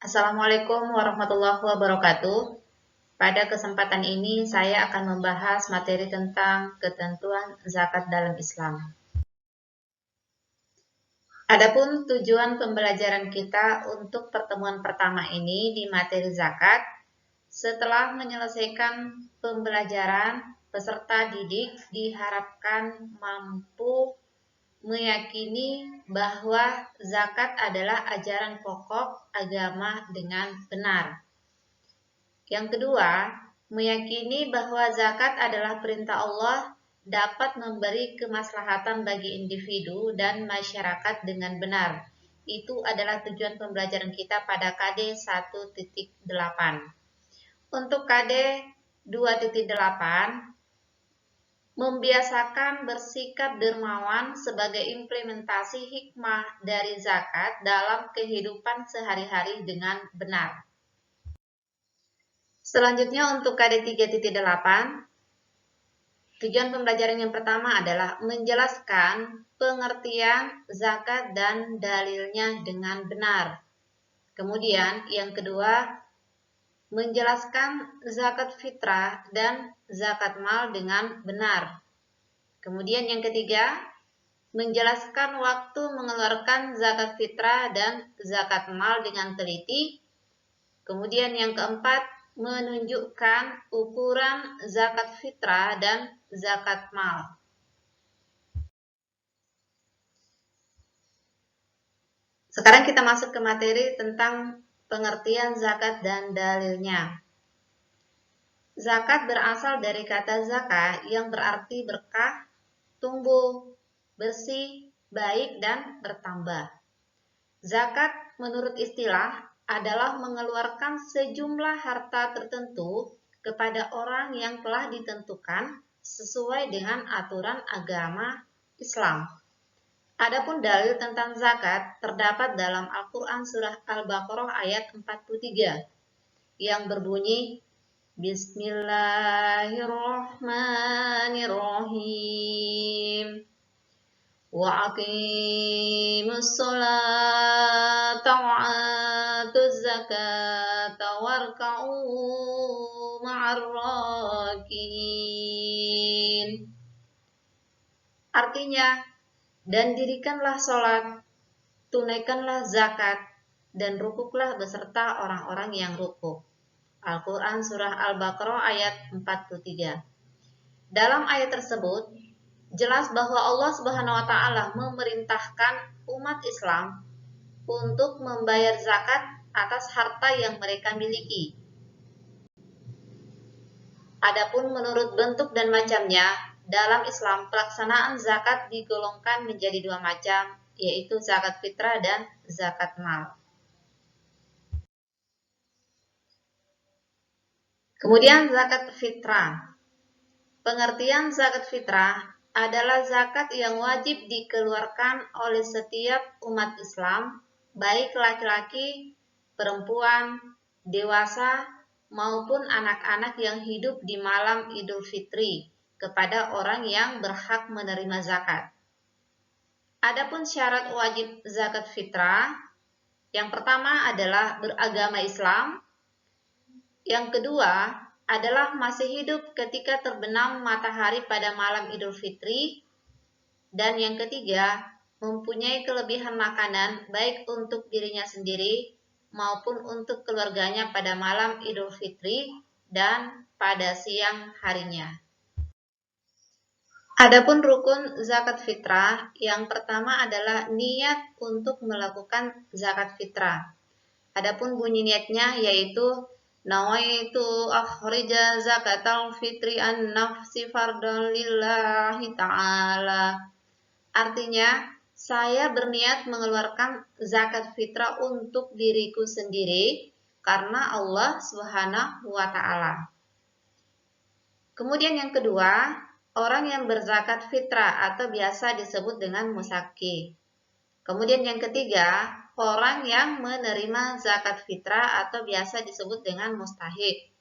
Assalamualaikum warahmatullahi wabarakatuh. Pada kesempatan ini saya akan membahas materi tentang ketentuan zakat dalam Islam. Adapun tujuan pembelajaran kita untuk pertemuan pertama ini di materi zakat, setelah menyelesaikan pembelajaran, peserta didik diharapkan mampu meyakini bahwa zakat adalah ajaran pokok agama dengan benar. Yang kedua, meyakini bahwa zakat adalah perintah Allah dapat memberi kemaslahatan bagi individu dan masyarakat dengan benar. Itu adalah tujuan pembelajaran kita pada KD 1.8. Untuk KD 2.8, membiasakan bersikap dermawan sebagai implementasi hikmah dari zakat dalam kehidupan sehari-hari dengan benar. Selanjutnya untuk KD 3.8, tujuan pembelajaran yang pertama adalah menjelaskan pengertian zakat dan dalilnya dengan benar. Kemudian yang kedua, menjelaskan zakat fitrah dan zakat mal dengan benar. Kemudian yang ketiga, menjelaskan waktu mengeluarkan zakat fitrah dan zakat mal dengan teliti. Kemudian yang keempat, menunjukkan ukuran zakat fitrah dan zakat mal. Sekarang kita masuk ke materi tentang pengertian zakat dan dalilnya. Zakat berasal dari kata zakah yang berarti berkah, tumbuh, bersih, baik, dan bertambah. Zakat menurut istilah adalah mengeluarkan sejumlah harta tertentu kepada orang yang telah ditentukan sesuai dengan aturan agama Islam. Adapun dalil tentang zakat terdapat dalam Al-Quran surah Al-Baqarah ayat 43 yang berbunyi Bismillahirrahmanirrahim. Wa aqimus sholata wa atuz zakata warka'u ma'ar rakiin. Artinya, dan dirikanlah sholat, tunaikanlah zakat, dan rukuklah beserta orang-orang yang rukuk. Al-Quran surah Al-Baqarah ayat 43. Dalam ayat tersebut, jelas bahwa Allah Subhanahu wa Ta'ala memerintahkan umat Islam untuk membayar zakat atas harta yang mereka miliki. Adapun menurut bentuk dan macamnya, dalam Islam pelaksanaan zakat digolongkan menjadi dua macam, yaitu zakat fitrah dan zakat mal. Kemudian zakat fitrah. Pengertian zakat fitrah adalah zakat yang wajib dikeluarkan oleh setiap umat Islam, baik laki-laki, perempuan, dewasa, maupun anak-anak yang hidup di malam Idul Fitri kepada orang yang berhak menerima zakat. Adapun syarat wajib zakat fitrah, yang pertama adalah beragama Islam, yang kedua adalah masih hidup ketika terbenam matahari pada malam Idul Fitri, dan yang ketiga mempunyai kelebihan makanan baik untuk dirinya sendiri maupun untuk keluarganya pada malam Idul Fitri dan pada siang harinya. Adapun rukun zakat fitrah, yang pertama adalah niat untuk melakukan zakat fitrah. Adapun bunyi niatnya yaitu nawaitu akhrija zakatal fitri an nafsi fardan lillahi ta'ala. Artinya, saya berniat mengeluarkan zakat fitrah untuk diriku sendiri karena Allah Subhanahu wa Ta'ala. Kemudian yang kedua, orang yang berzakat fitrah atau biasa disebut dengan musaki. Kemudian yang ketiga, orang yang menerima zakat fitrah atau biasa disebut dengan mustahik.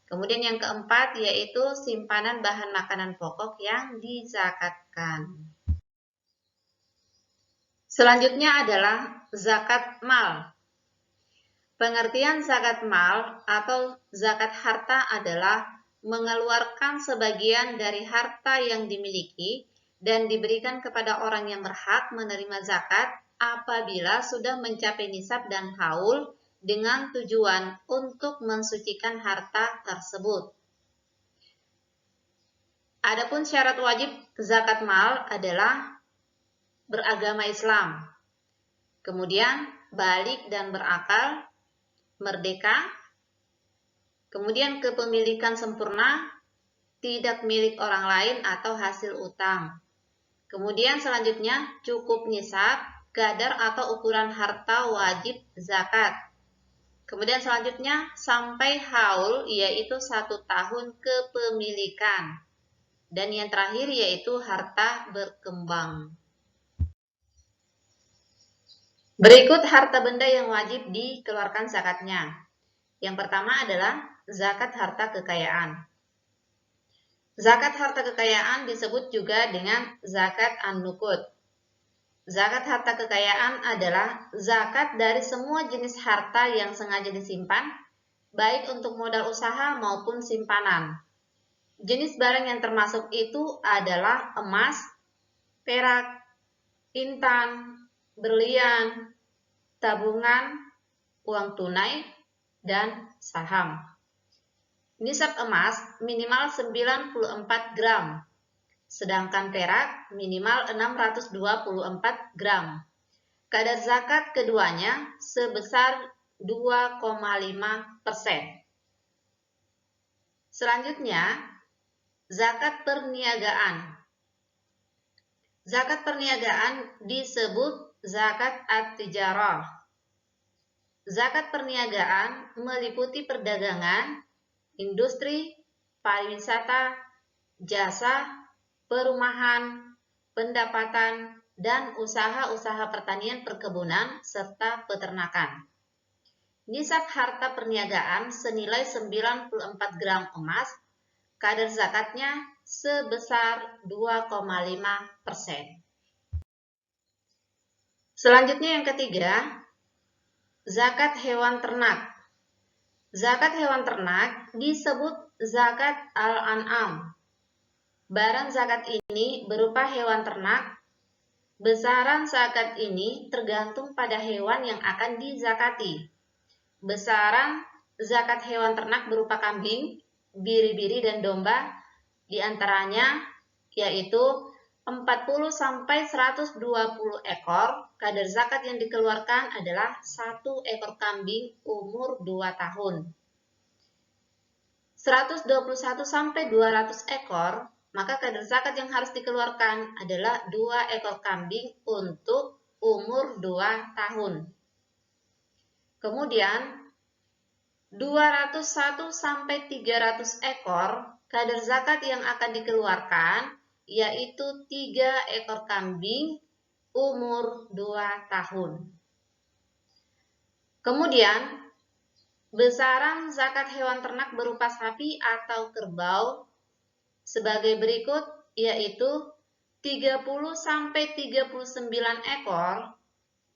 Kemudian yang keempat yaitu simpanan bahan makanan pokok yang dizakatkan. Selanjutnya adalah zakat mal. Pengertian zakat mal atau zakat harta adalah mengeluarkan sebagian dari harta yang dimiliki dan diberikan kepada orang yang berhak menerima zakat apabila sudah mencapai nisab dan haul dengan tujuan untuk mensucikan harta tersebut. Adapun syarat wajib zakat mal adalah beragama Islam, kemudian balik dan berakal, merdeka, kemudian kepemilikan sempurna, tidak milik orang lain atau hasil utang. Kemudian selanjutnya cukup nisab, kadar atau ukuran harta wajib zakat. Kemudian selanjutnya sampai haul, yaitu 1 tahun kepemilikan. Dan yang terakhir yaitu harta berkembang. Berikut harta benda yang wajib dikeluarkan zakatnya. Yang pertama adalah zakat harta kekayaan. Zakat harta kekayaan disebut juga dengan zakat an-nuqud. Zakat harta kekayaan adalah zakat dari semua jenis harta yang sengaja disimpan, baik untuk modal usaha maupun simpanan. Jenis barang yang termasuk itu adalah emas, perak, intan, berlian, tabungan, uang tunai, dan saham. Nisab emas minimal 94 gram, sedangkan perak minimal 624 gram. Kadar zakat keduanya sebesar 2,5%. Selanjutnya, zakat perniagaan. Zakat perniagaan disebut zakat at-tijarah. Zakat perniagaan meliputi perdagangan, industri, pariwisata, jasa, perumahan, pendapatan, dan usaha-usaha pertanian, perkebunan, serta peternakan. Nisab harta perniagaan senilai 94 gram emas, kadar zakatnya sebesar 2,5%. Selanjutnya yang ketiga, zakat hewan ternak. Zakat hewan ternak disebut zakat al-an'am. Barang zakat ini berupa hewan ternak. Besaran zakat ini tergantung pada hewan yang akan dizakati. Besaran zakat hewan ternak berupa kambing, biri-biri, dan domba, diantaranya yaitu 40 sampai 120 ekor. Kadar zakat yang dikeluarkan adalah 1 ekor kambing umur 2 tahun. 121 sampai 200 ekor, maka kadar zakat yang harus dikeluarkan adalah 2 ekor kambing untuk umur 2 tahun. Kemudian 201 sampai 300 ekor, kadar zakat yang akan dikeluarkan yaitu 3 ekor kambing umur 2 tahun. Kemudian besaran zakat hewan ternak berupa sapi atau kerbau sebagai berikut, yaitu 30 sampai 39 ekor.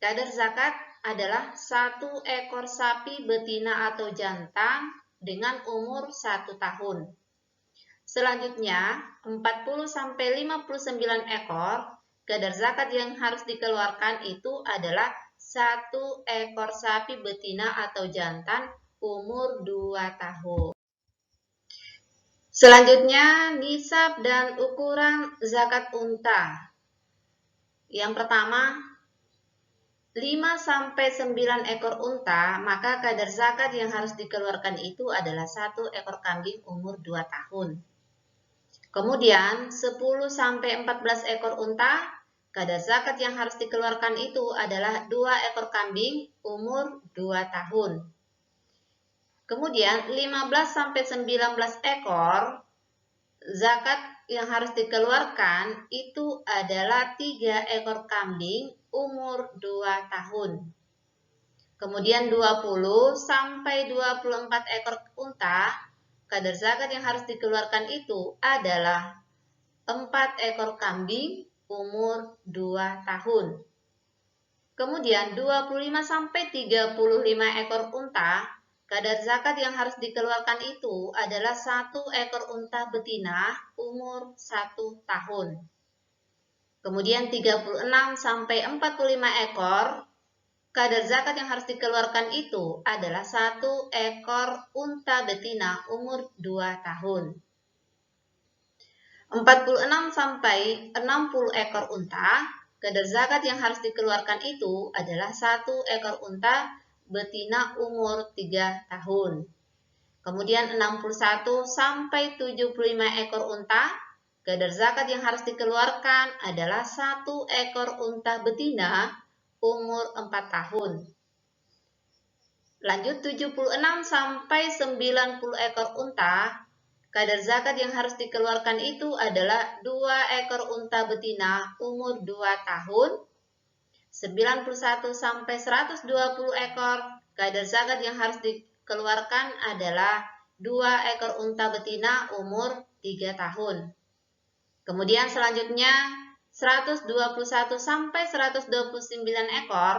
Kadar zakat adalah 1 ekor sapi betina atau jantan dengan umur 1 tahun. Selanjutnya, 40 sampai 59 ekor, kadar zakat yang harus dikeluarkan itu adalah 1 ekor sapi betina atau jantan umur 2 tahun. Selanjutnya, nisab dan ukuran zakat unta. Yang pertama, 5 sampai 9 ekor unta, maka kadar zakat yang harus dikeluarkan itu adalah 1 ekor kambing umur 2 tahun. Kemudian 10 sampai 14 ekor unta, kadar zakat yang harus dikeluarkan itu adalah 2 ekor kambing umur 2 tahun. Kemudian 15 sampai 19 ekor, zakat yang harus dikeluarkan itu adalah 3 ekor kambing umur 2 tahun. Kemudian 20 sampai 24 ekor unta, kadar zakat yang harus dikeluarkan itu adalah 4 ekor kambing umur 2 tahun. Kemudian 25-35 ekor unta, kadar zakat yang harus dikeluarkan itu adalah 1 ekor unta betina umur 1 tahun. Kemudian 36-45 ekor, kadar zakat yang harus dikeluarkan itu adalah 1 ekor unta betina umur 2 tahun. 46-60 ekor unta, kadar zakat yang harus dikeluarkan itu adalah 1 ekor unta betina umur 3 tahun. Kemudian 61-75 ekor unta, kadar zakat yang harus dikeluarkan adalah 1 ekor unta betina umur 4 tahun. Lanjut 76-90 ekor unta, kadar zakat yang harus dikeluarkan itu adalah 2 ekor unta betina umur 2 tahun. 91-120 ekor, kadar zakat yang harus dikeluarkan adalah 2 ekor unta betina umur 3 tahun. Kemudian selanjutnya 121-129 ekor,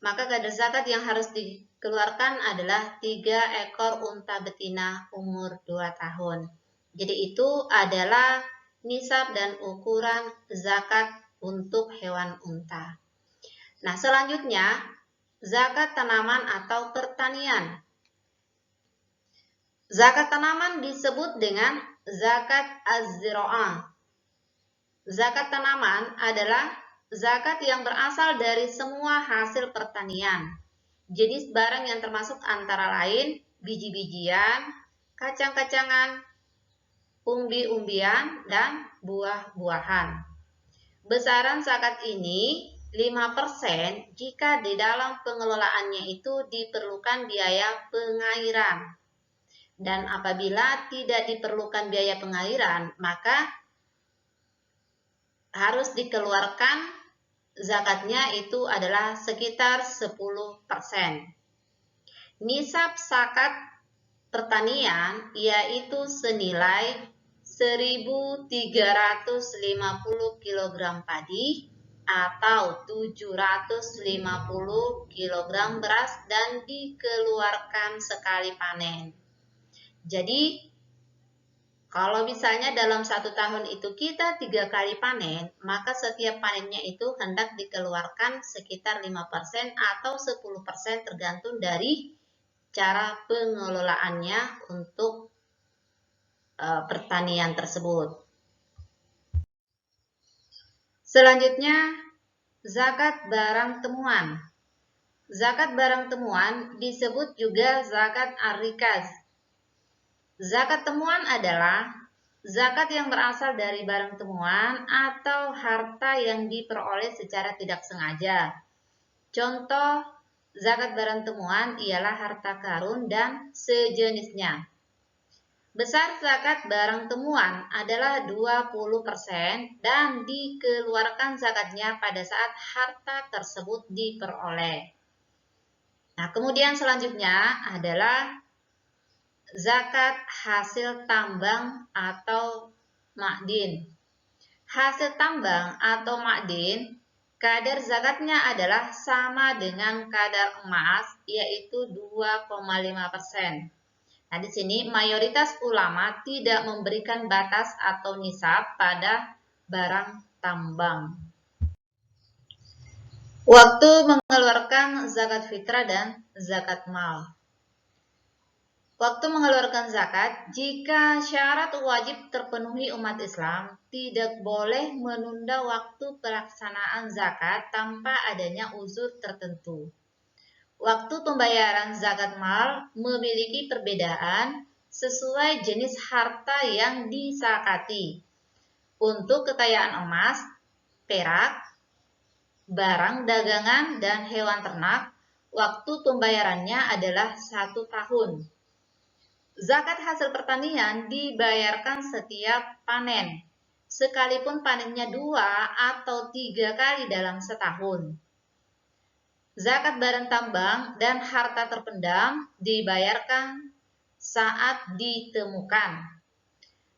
maka kadar zakat yang harus dikeluarkan adalah 3 ekor unta betina umur 2 tahun. Jadi itu adalah nisab dan ukuran zakat untuk hewan unta. Nah, selanjutnya zakat tanaman atau pertanian. Zakat tanaman disebut dengan zakat az-zira'ah. Zakat tanaman adalah zakat yang berasal dari semua hasil pertanian. Jenis barang yang termasuk antara lain biji-bijian, kacang-kacangan, umbi-umbian, dan buah-buahan. Besaran zakat ini 5% jika di dalam pengelolaannya itu diperlukan biaya pengairan. Dan apabila tidak diperlukan biaya pengairan, maka harus dikeluarkan zakatnya itu adalah sekitar 10%. Nisab zakat pertanian yaitu senilai 1.350 kg padi atau 750 kg beras dan dikeluarkan sekali panen. Jadi kalau misalnya dalam 1 tahun itu kita 3 kali panen, maka setiap panennya itu hendak dikeluarkan sekitar 5% atau 10% tergantung dari cara pengelolaannya untuk pertanian tersebut. Selanjutnya, zakat barang temuan. Zakat barang temuan disebut juga zakat ar-rikaz. Zakat temuan adalah zakat yang berasal dari barang temuan atau harta yang diperoleh secara tidak sengaja. Contoh zakat barang temuan ialah harta karun dan sejenisnya. Besar zakat barang temuan adalah 20% dan dikeluarkan zakatnya pada saat harta tersebut diperoleh. Nah, kemudian selanjutnya adalah zakat hasil tambang atau ma'din. Hasil tambang atau ma'din, kadar zakatnya adalah sama dengan kadar emas, yaitu 2,5%. Nah, di sini mayoritas ulama tidak memberikan batas atau nisab pada barang tambang. Waktu mengeluarkan zakat fitrah dan zakat mal. Waktu mengeluarkan zakat, jika syarat wajib terpenuhi umat Islam, tidak boleh menunda waktu pelaksanaan zakat tanpa adanya uzur tertentu. Waktu pembayaran zakat mal memiliki perbedaan sesuai jenis harta yang disakati. Untuk kekayaan emas, perak, barang dagangan, dan hewan ternak, waktu pembayarannya adalah 1 tahun. Zakat hasil pertanian dibayarkan setiap panen, sekalipun panennya 2 atau 3 kali dalam setahun. Zakat barang tambang dan harta terpendam dibayarkan saat ditemukan.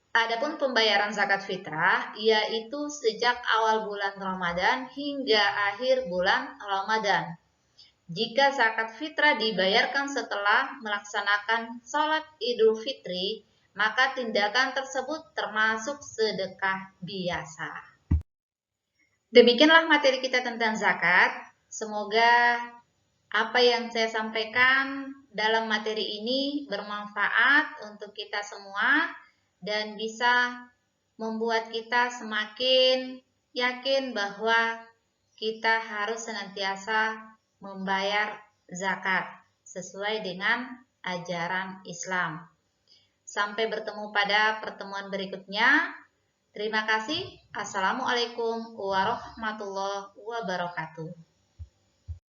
Adapun pembayaran zakat fitrah yaitu sejak awal bulan Ramadan hingga akhir bulan Ramadan. Jika zakat fitrah dibayarkan setelah melaksanakan sholat Idul Fitri, maka tindakan tersebut termasuk sedekah biasa. Demikianlah materi kita tentang zakat. Semoga apa yang saya sampaikan dalam materi ini bermanfaat untuk kita semua dan bisa membuat kita semakin yakin bahwa kita harus senantiasa membayar zakat sesuai dengan ajaran Islam. Sampai bertemu pada pertemuan berikutnya. Terima kasih. Assalamualaikum warahmatullahi wabarakatuh.